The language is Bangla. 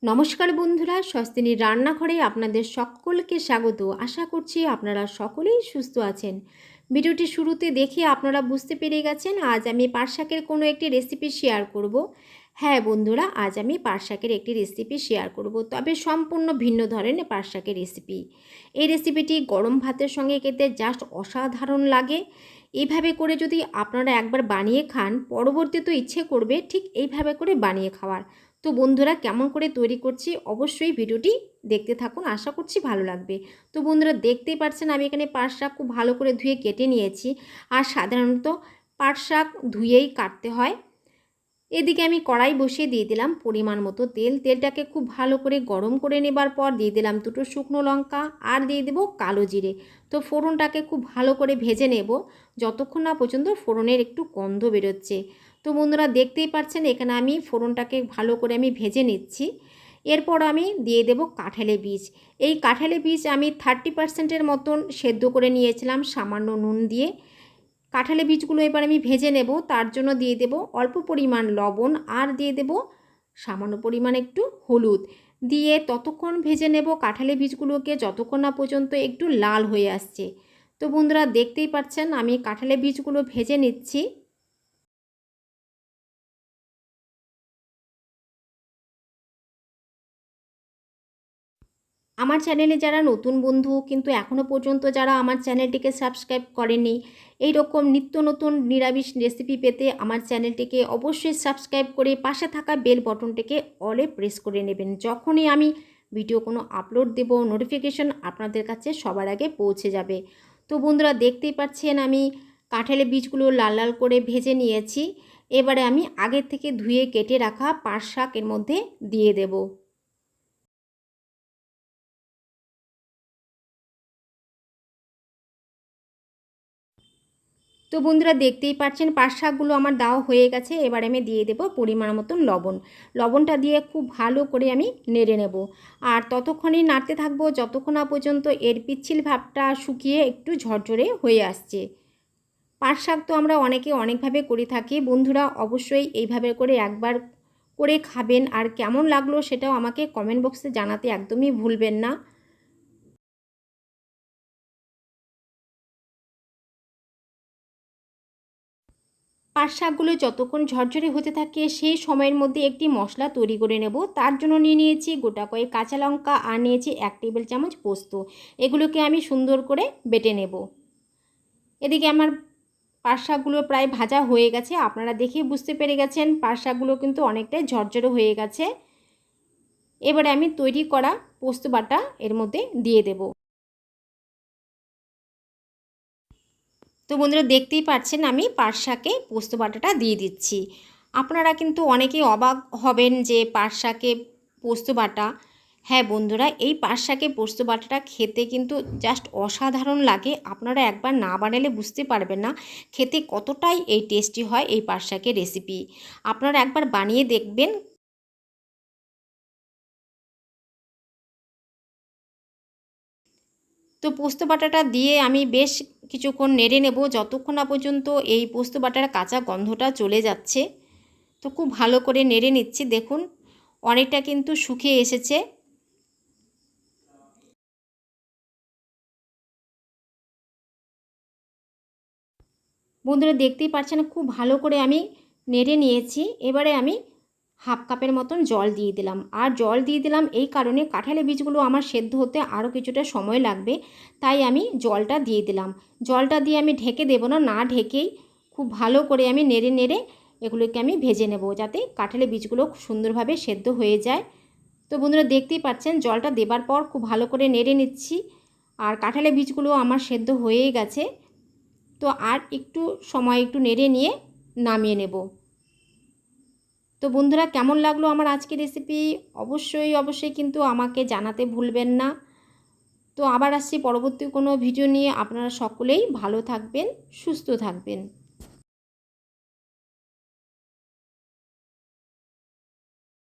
নমস্কার বন্ধুরা, স্বস্তিনীর রান্নাঘরে আপনাদের সকলকে স্বাগত। আশা করছি আপনারা সকলেই সুস্থ আছেন। ভিডিওটি শুরুতে দেখে আপনারা বুঝতে পেরে গেছেন আজ আমি পাট শাকের কোনো একটি রেসিপি শেয়ার করব। হ্যাঁ বন্ধুরা, আজ আমি পাট শাকের একটি রেসিপি শেয়ার করব, তবে সম্পূর্ণ ভিন্ন ধরনের পাট শাকের রেসিপি। এই রেসিপিটি গরম ভাতের সঙ্গে খেতে জাস্ট অসাধারণ লাগে। এইভাবে করে যদি আপনারা একবার বানিয়ে খান, পরবর্তীতে ইচ্ছে করবে ঠিক এইভাবে করে বানিয়ে খাওয়ার। তো বন্ধুরা, কেমন করে তৈরি করছি অবশ্যই ভিডিওটি দেখতে থাকুন, আশা করছি ভালো লাগবে। তো বন্ধুরা, দেখতেই পাচ্ছেন আমি এখানে পাট শাক খুব ভালো করে ধুয়ে কেটে নিয়েছি। আর সাধারণত পাট শাক ধুয়েই কাটতে হয়। এদিকে আমি কড়াই বসিয়ে দিয়ে দিলাম পরিমাণ মতো তেল। তেলটাকে খুব ভালো করে গরম করে নেবার পর দিয়ে দিলাম দুটো শুকনো লঙ্কা আর দিয়ে দেবো কালো জিরে। তো ফোড়নটাকে খুব ভালো করে ভেজে নেব যতক্ষণ না পর্যন্ত ফোড়নের একটু গন্ধ বেরোচ্ছে। তো বন্ধুরা, দেখতেই পাচ্ছেন এখানে আমি ফোড়নটাকে ভালো করে আমি ভেজে নিচ্ছি। এরপর আমি দিয়ে দেব কাঁঠালের বীজ। এই কাঁঠালের বীজ আমি 30% মতন সেদ্ধ করে নিয়েছিলাম সামান্য নুন দিয়ে। কাঁঠালের বীজগুলো এবার আমি ভেজে নেব, তার জন্য দিয়ে দেব অল্প পরিমাণ লবণ আর দিয়ে দেব সামান্য পরিমাণ একটু হলুদ দিয়ে ততক্ষণ ভেজে নেব কাঁঠালের বীজগুলোকে যতক্ষণ না পর্যন্ত একটু লাল হয়ে আসছে। তো বন্ধুরা, দেখতেই পাচ্ছেন আমি কাঁঠালের বীজগুলো ভেজে নিচ্ছি। আমার চ্যানেলে যারা নতুন বন্ধু কিন্তু এখনও পর্যন্ত যারা আমার চ্যানেলটিকে সাবস্ক্রাইব করেনি, এই রকম নিত্য নতুন নিরামিষ রেসিপি পেতে আমার চ্যানেলটিকে অবশ্যই সাবস্ক্রাইব করে পাশে থাকা বেল বটনটিকে অলে প্রেস করে নেবেন। যখনই আমি ভিডিও কোনো আপলোড দেব, নোটিফিকেশন আপনাদের কাছে সবার আগে পৌঁছে যাবে। তো বন্ধুরা, দেখতেই পাচ্ছেন আমি কাঁঠালের বীজগুলো লাল লাল করে ভেজে নিয়েছি। এবারে আমি আগের থেকে ধুয়ে কেটে রাখা পাট শাক এর মধ্যে দিয়ে দেব। তো বন্ধুরা, দেখতেই পাচ্ছেন পাট শাকগুলো আমার দেওয়া হয়ে গেছে। এবার আমি দিয়ে দেব পরিমাণ মতন লবণ। লবণটা দিয়ে খুব ভালো করে আমি নেড়ে নেব। আর ততক্ষণই নাড়তে থাকবো যতক্ষণ না পর্যন্ত এর পিচ্ছিল ভাবটা শুকিয়ে একটু ঝরঝরে হয়ে আসছে। পাট শাক তো আমরা অনেকে অনেকভাবে করে থাকি। বন্ধুরা, অবশ্যই এইভাবে করে একবার করে খাবেন, আর কেমন লাগলো সেটাও আমাকে কমেন্ট বক্সে জানাতে একদমই ভুলবেন না। পাট শাকগুলো যতক্ষণ ঝরঝরে হতে থাকে সেই সময়ের মধ্যে একটি মশলা তৈরি করে নেব। তার জন্য নিয়ে নিয়েছি গোটা কয়েক কাঁচা লঙ্কা আর নিয়েছি 1 টেবিল চামচ পোস্ত। এগুলোকে আমি সুন্দর করে বেটে নেব। এদিকে আমার পাট শাকগুলো প্রায় ভাজা হয়ে গেছে। আপনারা দেখে বুঝতে পেরে গেছেন পাট শাকগুলো কিন্তু অনেকটাই ঝরঝরে হয়ে গেছে। এবারে আমি তৈরি করা পোস্ত বাটা এর মধ্যে দিয়ে দেব। তো বন্ধুরা, দেখতেই পাচ্ছেন আমি পাট শাকে পোস্ত বাটাটা দিয়ে দিচ্ছি। আপনারা কিন্তু অনেকেই অবাক হবেন যে পাট শাকে পোস্ত বাটা। হ্যাঁ বন্ধুরা, এই পাট শাকে পোস্ত বাটাটা খেতে কিন্তু জাস্ট অসাধারণ লাগে। আপনারা একবার না বানালে বুঝতে পারবেন না খেতে কতটাই এই টেস্টি হয় এই পাট শাকের রেসিপি। আপনারা একবার বানিয়ে দেখবেন। তো পোস্ত বাটাটা দিয়ে আমি বেশ কিছুক্ষণ নেড়ে নেব যতক্ষণ না পর্যন্ত এই পোস্ত বাটার কাঁচা গন্ধটা চলে যাচ্ছে। তো খুব ভালো করে নেড়ে নিচ্ছি। দেখুন অনেকটা কিন্তু শুকিয়ে এসেছে। বন্ধুরা, দেখতেই পাচ্ছেন খুব ভালো করে আমি নেড়ে নিয়েছি। এবারে আমি হাফ কাপের মতন জল দিয়ে দিলাম। আর জল দিয়ে দিলাম এই কারণে কাঁঠালের বীজগুলো আমার সেদ্ধ হতে আরও কিছুটা সময় লাগবে, তাই আমি জলটা দিয়ে দিলাম। জলটা দিয়ে আমি ঢেকে দেব না, না ঢেকেই খুব ভালো করে আমি নেড়ে নেড়ে এগুলোকে আমি ভেজে নেব যাতে কাঁঠালের বীজগুলো খুব সুন্দরভাবে সেদ্ধ হয়ে যায়। তো বন্ধুরা, দেখতেই পাচ্ছেন জলটা দেবার পর খুব ভালো করে নেড়ে নিচ্ছি। আর কাঁঠালের বীজগুলো আমার সেদ্ধ হয়েই গেছে। তো আর একটু সময় একটু নেড়ে নিয়ে নামিয়ে নেব। তো বন্ধুরা, কেমন লাগলো আমার আজকের রেসিপি অবশ্যই কিন্তু আমাকে জানাতে ভুলবেন না। তো আবার আসছি পরবর্তী কোনো ভিডিও নিয়ে। আপনারা সকলেই ভালো থাকবেন, সুস্থ থাকবেন।